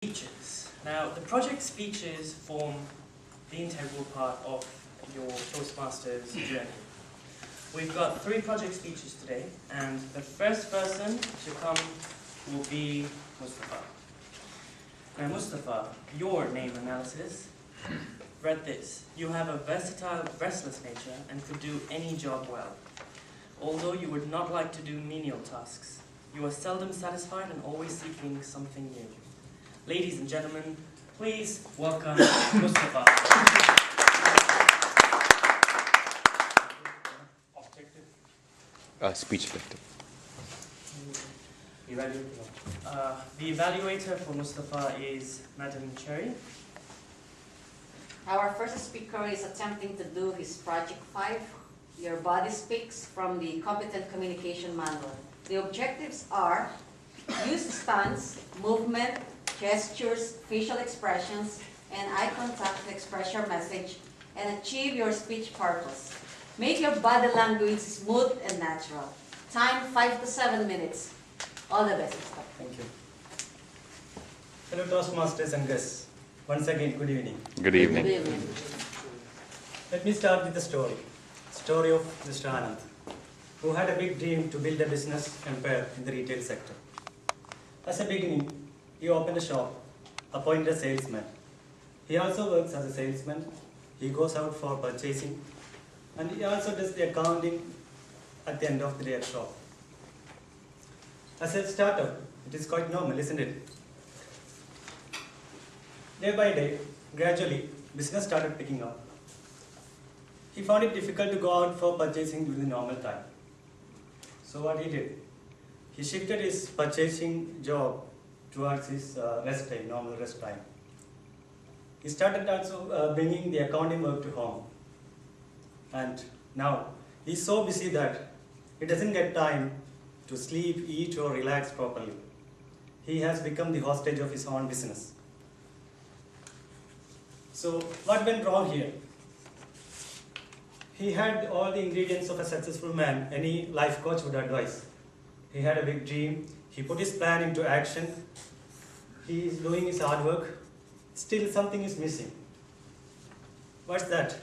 speeches. Now, the project speeches form the integral part of your Toastmasters journey. We've got 3 project speeches today, and the first person to come will be Mustafa. Now, Mustafa, your name analysis read this: you have a versatile, restless nature and could do any job well. Although you would not like to do menial tasks, you are seldom satisfied and always seeking something new. Ladies and gentlemen, please welcome Mustafa. Speech objective. The evaluator for Mustafa is Madam Cherry. Our first speaker is attempting to do his Project 5, Your Body Speaks, from the Competent Communication Manual. The objectives are: use stance, movement, gestures, facial expressions, and eye contact to express your message and achieve your speech purpose. Make your body language smooth and natural. Time 5 to 7 minutes. All the best, Mustafa. Thank you. Hello Toastmasters and guests. Once again, good evening. Good evening. Good evening. Let me start with the story. Story of Mr. Anand, who had a big dream to build a business empire in the retail sector. As a beginning, he opened a shop, appointed a salesman. He also works as a salesman. He goes out for purchasing, and he also does the accounting at the end of the day at shop. As a startup, it is quite normal, isn't it? Day by day, gradually, business started picking up. He found it difficult to go out for purchasing during the normal time. So what he did, he shifted his purchasing job towards his rest time, normal rest time. He started also bringing the accounting work to home. And now, he's so busy that he doesn't get time to sleep, eat, or relax properly. He has become the hostage of his own business. So, what went wrong here? He had all the ingredients of a successful man any life coach would advise. He had a big dream. He put his plan into action. He is doing his hard work. Still, something is missing. What's that?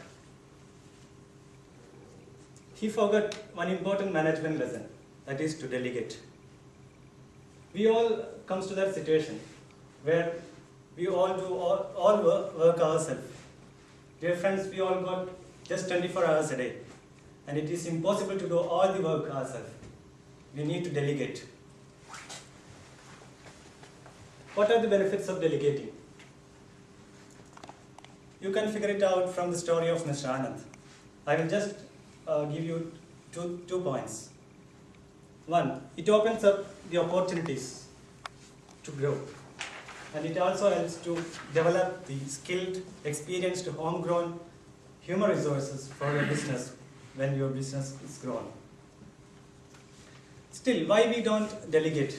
He forgot one important management lesson, that is to delegate. We all comes to that situation where we all do all work ourselves. Dear friends, we all got just 24 hours a day, and it is impossible to do all the work ourselves. We need to delegate. What are the benefits of delegating? You can figure it out from the story of Mr. Anand. I will just give you two points. One, it opens up the opportunities to grow. And it also helps to develop the skilled, experienced, homegrown human resources for your business when your business is grown. Still, why we don't delegate?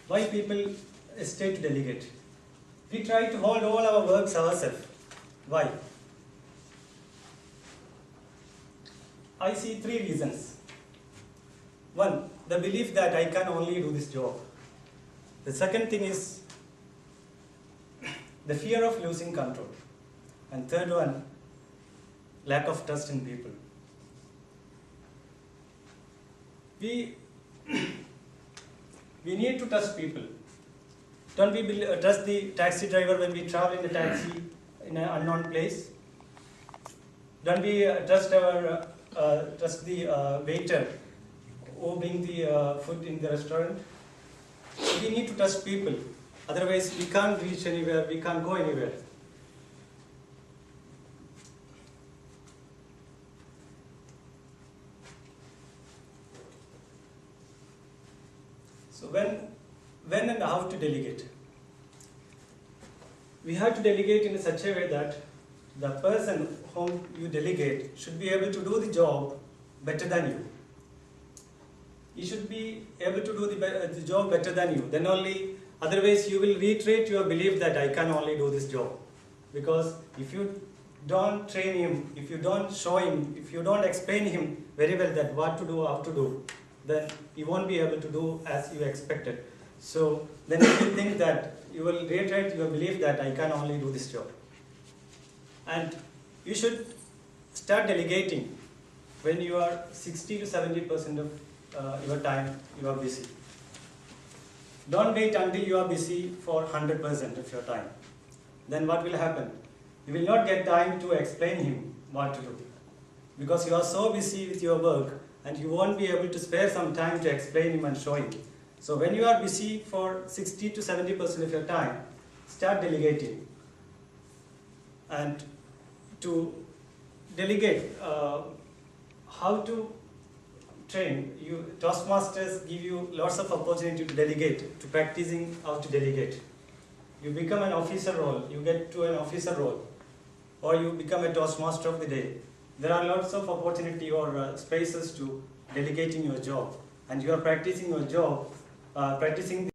Why people hesitate to delegate? We try to hold all our works ourselves. Why? I see 3 reasons. One, the belief that I can only do this job. The second thing is the fear of losing control. And third one, lack of trust in people. We need to trust people. Don't we trust the taxi driver when we travel in a taxi in an unknown place? Don't we trust the waiter who brings the food in the restaurant? We need to trust people. Otherwise, we can't reach anywhere, we can't go anywhere. So when and how to delegate? We have to delegate in such a way that the person whom you delegate should be able to do the job better than you. He should be able to do the job better than you. Then only, otherwise you will reiterate your belief that I can only do this job. Because if you don't train him, if you don't show him, if you don't explain him very well that what to do, how to do, then you won't be able to do as you expected. So then you will think that, you will reiterate your belief that I can only do this job. And you should start delegating when you are 60 to 70% of your time you are busy. Don't wait until you are busy for 100% of your time. Then what will happen? You will not get time to explain him what to do, because you are so busy with your work and you won't be able to spare some time to explain him and show him. So when you are busy for 60 to 70% of your time, start delegating. And to delegate, how to train? Toastmasters give you lots of opportunity to delegate, to practicing how to delegate. You become an officer role, you get to an officer role, or you become a Toastmaster of the day. There are lots of opportunity or spaces to delegating your job, and you are practicing your job, practicing